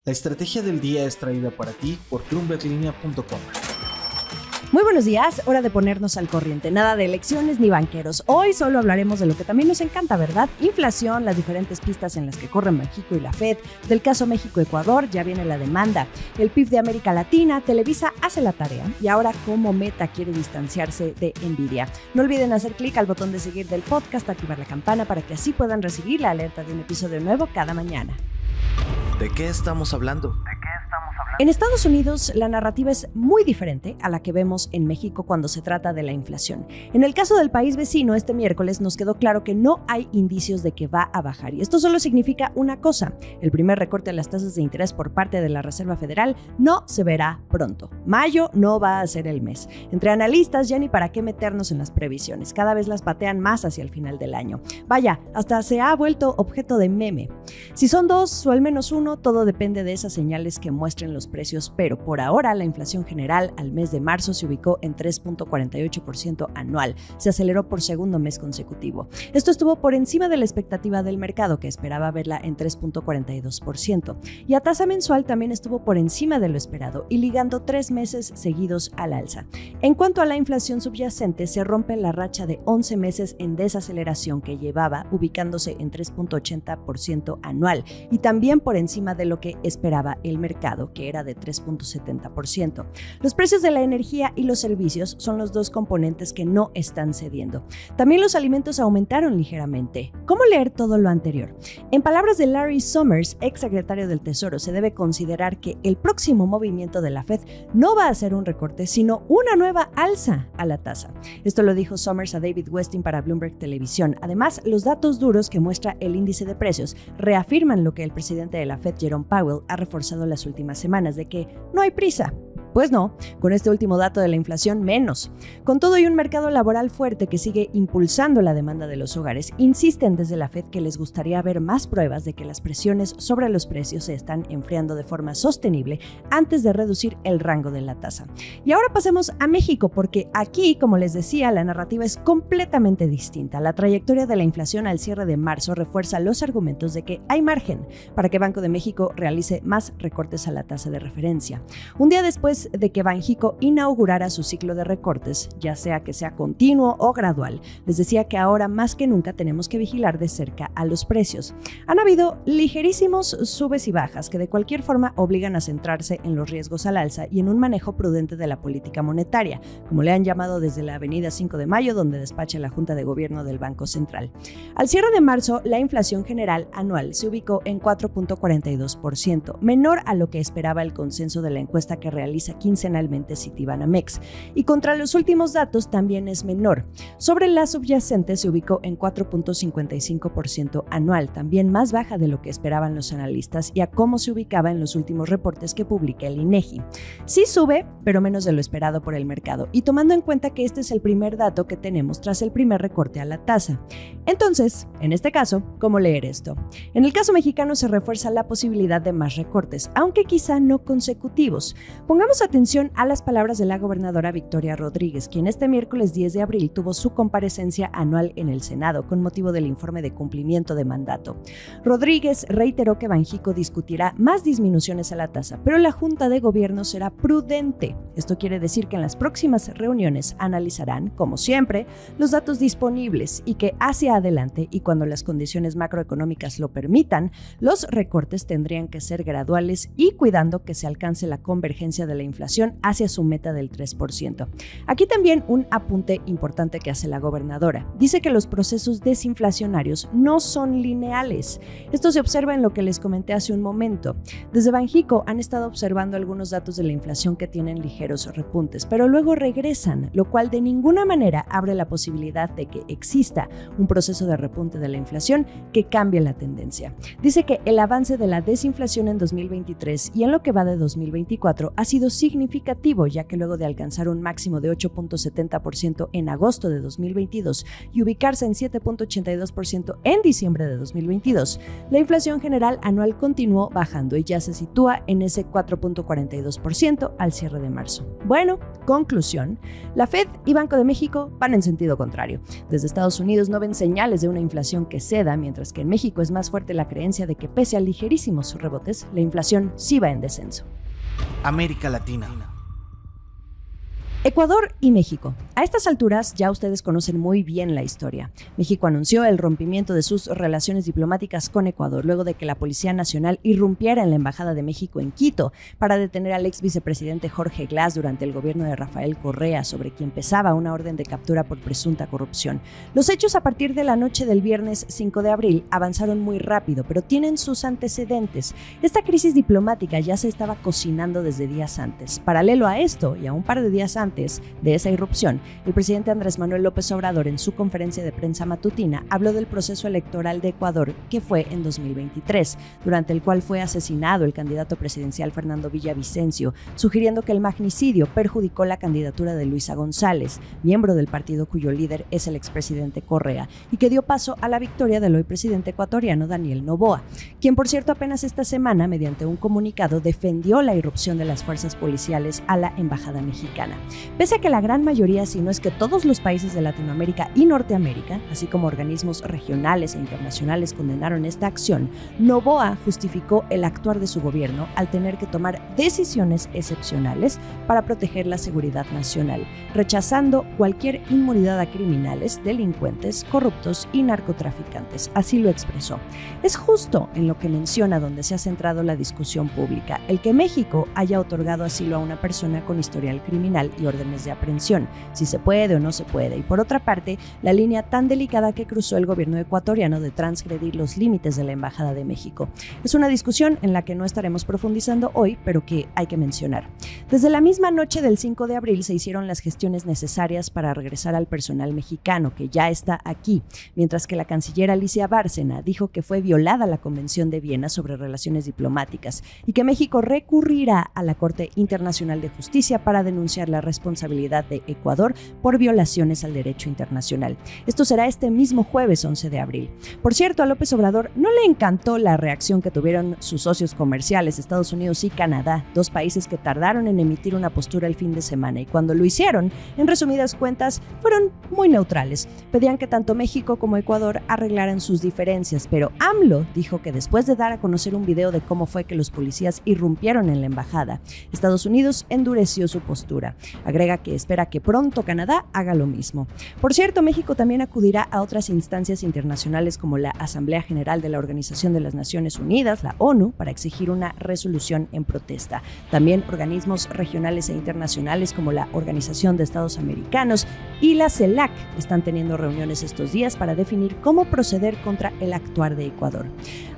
La estrategia del día es traída para ti por bloomberglinea.com. Muy buenos días, hora de ponernos al corriente. Nada de elecciones ni banqueros. Hoy solo hablaremos de lo que también nos encanta, ¿verdad? Inflación, las diferentes pistas en las que corren Banxico y la Fed, del caso México-Ecuador, ya viene la demanda, el PIB de América Latina, Televisa hace la tarea y ahora cómo Meta quiere distanciarse de Nvidia. No olviden hacer clic al botón de seguir del podcast, activar la campana para que así puedan recibir la alerta de un episodio nuevo cada mañana. ¿De qué estamos hablando? En Estados Unidos, la narrativa es muy diferente a la que vemos en México cuando se trata de la inflación. En el caso del país vecino, este miércoles nos quedó claro que no hay indicios de que va a bajar. Y esto solo significa una cosa: el primer recorte de las tasas de interés por parte de la Reserva Federal no se verá pronto. Mayo no va a ser el mes. Entre analistas, ya ni para qué meternos en las previsiones. Cada vez las patean más hacia el final del año. Vaya, hasta se ha vuelto objeto de meme. Si son dos o al menos uno, todo depende de esas señales que muestren los precios, pero por ahora la inflación general al mes de marzo se ubicó en 3.48% anual. Se aceleró por segundo mes consecutivo. Esto estuvo por encima de la expectativa del mercado, que esperaba verla en 3.42%. Y a tasa mensual también estuvo por encima de lo esperado y ligando 3 meses seguidos al alza. En cuanto a la inflación subyacente, se rompe la racha de 11 meses en desaceleración que llevaba, ubicándose en 3.80% anual y también por encima de lo que esperaba el mercado, que era de 3.70%. Los precios de la energía y los servicios son los dos componentes que no están cediendo. También los alimentos aumentaron ligeramente. ¿Cómo leer todo lo anterior? En palabras de Larry Summers, ex secretario del Tesoro, se debe considerar que el próximo movimiento de la Fed no va a ser un recorte, sino una nueva alza a la tasa. Esto lo dijo Summers a David Westin para Bloomberg Televisión. Además, los datos duros que muestra el índice de precios reafirman lo que el presidente de la Fed, Jerome Powell, ha reforzado las últimas semanas, de que no hay prisa. Pues no, con este último dato de la inflación menos. Con todo y un mercado laboral fuerte que sigue impulsando la demanda de los hogares, insisten desde la Fed que les gustaría ver más pruebas de que las presiones sobre los precios se están enfriando de forma sostenible antes de reducir el rango de la tasa. Y ahora pasemos a México, porque aquí, como les decía, la narrativa es completamente distinta. La trayectoria de la inflación al cierre de marzo refuerza los argumentos de que hay margen para que Banco de México realice más recortes a la tasa de referencia. Un día después de que Banxico inaugurara su ciclo de recortes, ya sea que sea continuo o gradual, les decía que ahora más que nunca tenemos que vigilar de cerca a los precios. Han habido ligerísimos subes y bajas que de cualquier forma obligan a centrarse en los riesgos al alza y en un manejo prudente de la política monetaria, como le han llamado desde la avenida 5 de Mayo, donde despacha la Junta de Gobierno del Banco Central. Al cierre de marzo, la inflación general anual se ubicó en 4.42%, menor a lo que esperaba el consenso de la encuesta que realiza quincenalmente Citibanamex, y contra los últimos datos también es menor. Sobre la subyacente se ubicó en 4.55% anual, también más baja de lo que esperaban los analistas y a cómo se ubicaba en los últimos reportes que publica el INEGI. Sí sube, pero menos de lo esperado por el mercado, y tomando en cuenta que este es el primer dato que tenemos tras el primer recorte a la tasa. Entonces, en este caso, ¿cómo leer esto? En el caso mexicano se refuerza la posibilidad de más recortes, aunque quizá no consecutivos. Pongamos atención a las palabras de la gobernadora Victoria Rodríguez, quien este miércoles 10 de abril tuvo su comparecencia anual en el Senado con motivo del informe de cumplimiento de mandato. Rodríguez reiteró que Banxico discutirá más disminuciones a la tasa, pero la Junta de Gobierno será prudente. Esto quiere decir que en las próximas reuniones analizarán, como siempre, los datos disponibles y que hacia adelante y cuando las condiciones macroeconómicas lo permitan, los recortes tendrían que ser graduales y cuidando que se alcance la convergencia de la inflación hacia su meta del 3%. Aquí también un apunte importante que hace la gobernadora. Dice que los procesos desinflacionarios no son lineales. Esto se observa en lo que les comenté hace un momento. Desde Banxico han estado observando algunos datos de la inflación que tienen ligeros repuntes, pero luego regresan, lo cual de ninguna manera abre la posibilidad de que exista un proceso de repunte de la inflación que cambie la tendencia. Dice que el avance de la desinflación en 2023 y en lo que va de 2024 ha sido significativo, ya que luego de alcanzar un máximo de 8.70% en agosto de 2022 y ubicarse en 7.82% en diciembre de 2022, la inflación general anual continuó bajando y ya se sitúa en ese 4.42% al cierre de marzo. Bueno, conclusión, la Fed y Banco de México van en sentido contrario. Desde Estados Unidos no ven señales de una inflación que ceda, mientras que en México es más fuerte la creencia de que pese a ligerísimos rebotes, la inflación sí va en descenso. América Latina. Ecuador y México. A estas alturas ya ustedes conocen muy bien la historia. México anunció el rompimiento de sus relaciones diplomáticas con Ecuador luego de que la Policía Nacional irrumpiera en la Embajada de México en Quito para detener al ex vicepresidente Jorge Glass durante el gobierno de Rafael Correa, sobre quien pesaba una orden de captura por presunta corrupción. Los hechos a partir de la noche del viernes 5 de abril avanzaron muy rápido, pero tienen sus antecedentes. Esta crisis diplomática ya se estaba cocinando desde días antes. Paralelo a esto, y a un par de días antes de esa irrupción, el presidente Andrés Manuel López Obrador, en su conferencia de prensa matutina, habló del proceso electoral de Ecuador que fue en 2023, durante el cual fue asesinado el candidato presidencial Fernando Villavicencio, sugiriendo que el magnicidio perjudicó la candidatura de Luisa González, miembro del partido cuyo líder es el expresidente Correa, y que dio paso a la victoria del hoy presidente ecuatoriano Daniel Noboa, quien por cierto apenas esta semana, mediante un comunicado, defendió la irrupción de las fuerzas policiales a la embajada mexicana. Pese a que la gran mayoría, si no es que todos los países de Latinoamérica y Norteamérica, así como organismos regionales e internacionales, condenaron esta acción, Noboa justificó el actuar de su gobierno al tener que tomar decisiones excepcionales para proteger la seguridad nacional, rechazando cualquier inmunidad a criminales, delincuentes, corruptos y narcotraficantes. Así lo expresó. Es justo en lo que menciona donde se ha centrado la discusión pública, el que México haya otorgado asilo a una persona con historial criminal y órdenes de aprehensión, si se puede o no se puede, y por otra parte, la línea tan delicada que cruzó el gobierno ecuatoriano de transgredir los límites de la Embajada de México. Es una discusión en la que no estaremos profundizando hoy, pero que hay que mencionar. Desde la misma noche del 5 de abril se hicieron las gestiones necesarias para regresar al personal mexicano, que ya está aquí, mientras que la canciller Alicia Bárcena dijo que fue violada la Convención de Viena sobre Relaciones Diplomáticas y que México recurrirá a la Corte Internacional de Justicia para denunciar la responsabilidad de Ecuador por violaciones al derecho internacional. Esto será este mismo jueves 11 de abril. Por cierto, a López Obrador no le encantó la reacción que tuvieron sus socios comerciales, Estados Unidos y Canadá, dos países que tardaron en emitir una postura el fin de semana, y cuando lo hicieron, en resumidas cuentas, fueron muy neutrales. Pedían que tanto México como Ecuador arreglaran sus diferencias, pero AMLO dijo que después de dar a conocer un video de cómo fue que los policías irrumpieron en la embajada, Estados Unidos endureció su postura. Agrega que espera que pronto Canadá haga lo mismo. Por cierto, México también acudirá a otras instancias internacionales como la Asamblea General de la Organización de las Naciones Unidas, la ONU, para exigir una resolución en protesta. También organismos regionales e internacionales como la Organización de Estados Americanos y la CELAC están teniendo reuniones estos días para definir cómo proceder contra el actuar de Ecuador.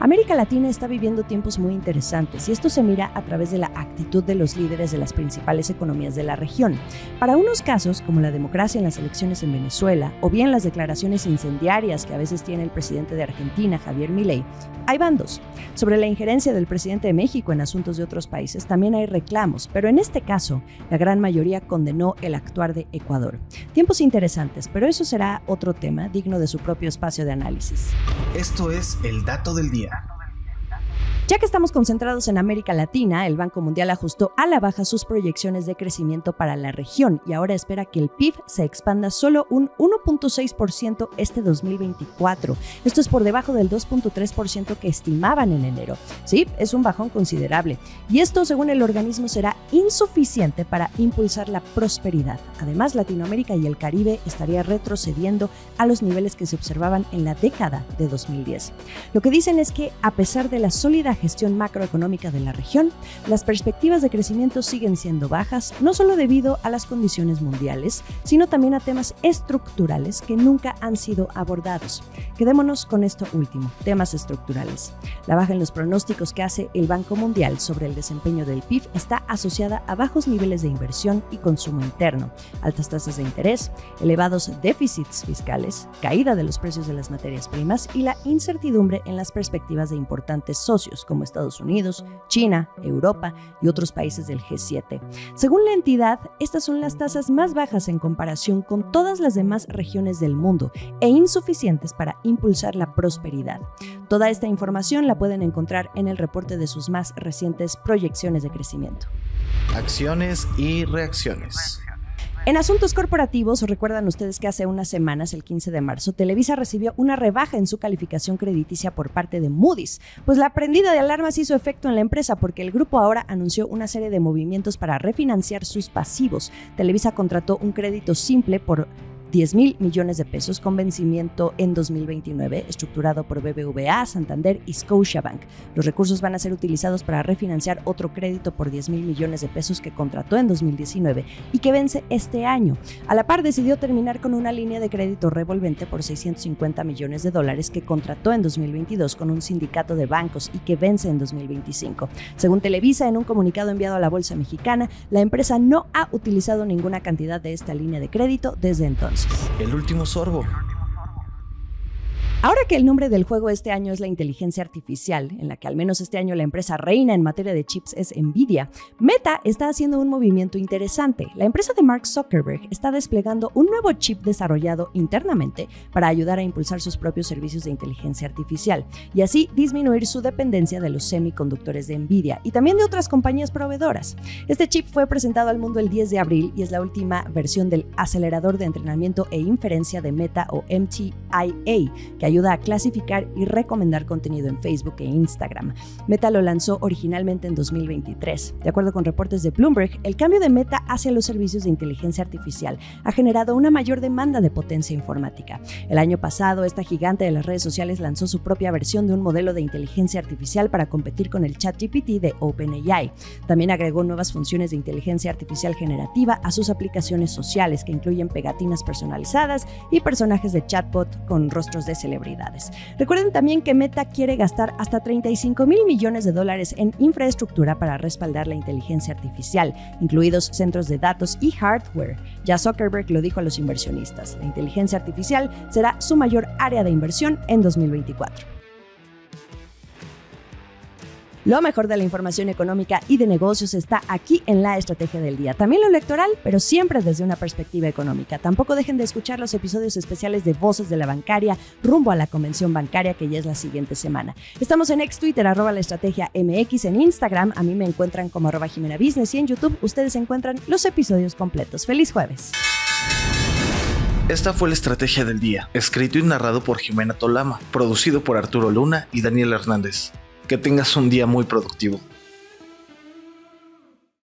América Latina está viviendo tiempos muy interesantes y esto se mira a través de la actitud de los líderes de las principales economías de la región. Para unos casos, como la democracia en las elecciones en Venezuela o bien las declaraciones incendiarias que a veces tiene el presidente de Argentina, Javier Milei, hay bandos. Sobre la injerencia del presidente de México en asuntos de otros países también hay reclamos, pero en este caso, la gran mayoría condenó el actuar de Ecuador. Tiempos interesantes, pero eso será otro tema digno de su propio espacio de análisis. Esto es el dato del día. Ya que estamos concentrados en América Latina, el Banco Mundial ajustó a la baja sus proyecciones de crecimiento para la región y ahora espera que el PIB se expanda solo un 1.6% este 2024. Esto es por debajo del 2.3% que estimaban en enero. Sí, es un bajón considerable. Y esto, según el organismo, será insuficiente para impulsar la prosperidad. Además, Latinoamérica y el Caribe estaría retrocediendo a los niveles que se observaban en la década de 2010. Lo que dicen es que, a pesar de la sólida gestión macroeconómica de la región, las perspectivas de crecimiento siguen siendo bajas, no solo debido a las condiciones mundiales, sino también a temas estructurales que nunca han sido abordados. Quedémonos con esto último, temas estructurales. La baja en los pronósticos que hace el Banco Mundial sobre el desempeño del PIB está asociada a bajos niveles de inversión y consumo interno, altas tasas de interés, elevados déficits fiscales, caída de los precios de las materias primas y la incertidumbre en las perspectivas de importantes socios como Estados Unidos, China, Europa y otros países del G7. Según la entidad, estas son las tasas más bajas en comparación con todas las demás regiones del mundo e insuficientes para impulsar la prosperidad. Toda esta información la pueden encontrar en el reporte de sus más recientes proyecciones de crecimiento. Acciones y reacciones. En asuntos corporativos, recuerdan ustedes que hace unas semanas, el 15 de marzo, Televisa recibió una rebaja en su calificación crediticia por parte de Moody's. Pues la prendida de alarmas hizo efecto en la empresa porque el grupo ahora anunció una serie de movimientos para refinanciar sus pasivos. Televisa contrató un crédito simple por 10,000 millones de pesos con vencimiento en 2029, estructurado por BBVA, Santander y Scotiabank. Los recursos van a ser utilizados para refinanciar otro crédito por 10,000 millones de pesos que contrató en 2019 y que vence este año. A la par, decidió terminar con una línea de crédito revolvente por $650 millones que contrató en 2022 con un sindicato de bancos y que vence en 2025. Según Televisa, en un comunicado enviado a la Bolsa Mexicana, la empresa no ha utilizado ninguna cantidad de esta línea de crédito desde entonces. El último sorbo. Ahora que el nombre del juego este año es la inteligencia artificial, en la que al menos este año la empresa reina en materia de chips es Nvidia, Meta está haciendo un movimiento interesante. La empresa de Mark Zuckerberg está desplegando un nuevo chip desarrollado internamente para ayudar a impulsar sus propios servicios de inteligencia artificial y así disminuir su dependencia de los semiconductores de Nvidia y también de otras compañías proveedoras. Este chip fue presentado al mundo el 10 de abril y es la última versión del acelerador de entrenamiento e inferencia de Meta o MTIA, que ayuda a clasificar y recomendar contenido en Facebook e Instagram. Meta lo lanzó originalmente en 2023. De acuerdo con reportes de Bloomberg, el cambio de Meta hacia los servicios de inteligencia artificial ha generado una mayor demanda de potencia informática. El año pasado, esta gigante de las redes sociales lanzó su propia versión de un modelo de inteligencia artificial para competir con el ChatGPT de OpenAI. También agregó nuevas funciones de inteligencia artificial generativa a sus aplicaciones sociales, que incluyen pegatinas personalizadas y personajes de chatbot con rostros de celebridades. Recuerden también que Meta quiere gastar hasta $35,000 millones en infraestructura para respaldar la inteligencia artificial, incluidos centros de datos y hardware. Ya Zuckerberg lo dijo a los inversionistas: la inteligencia artificial será su mayor área de inversión en 2024. Lo mejor de la información económica y de negocios está aquí en La Estrategia del Día. También lo electoral, pero siempre desde una perspectiva económica. Tampoco dejen de escuchar los episodios especiales de Voces de la Bancaria rumbo a la convención bancaria, que ya es la siguiente semana. Estamos en Twitter, @laestrategiamx, en Instagram, a mí me encuentran como @JimenaBusiness y en YouTube ustedes encuentran los episodios completos. ¡Feliz jueves! Esta fue La Estrategia del Día, escrito y narrado por Jimena Tolama, producido por Arturo Luna y Daniel Hernández. Que tengas un día muy productivo.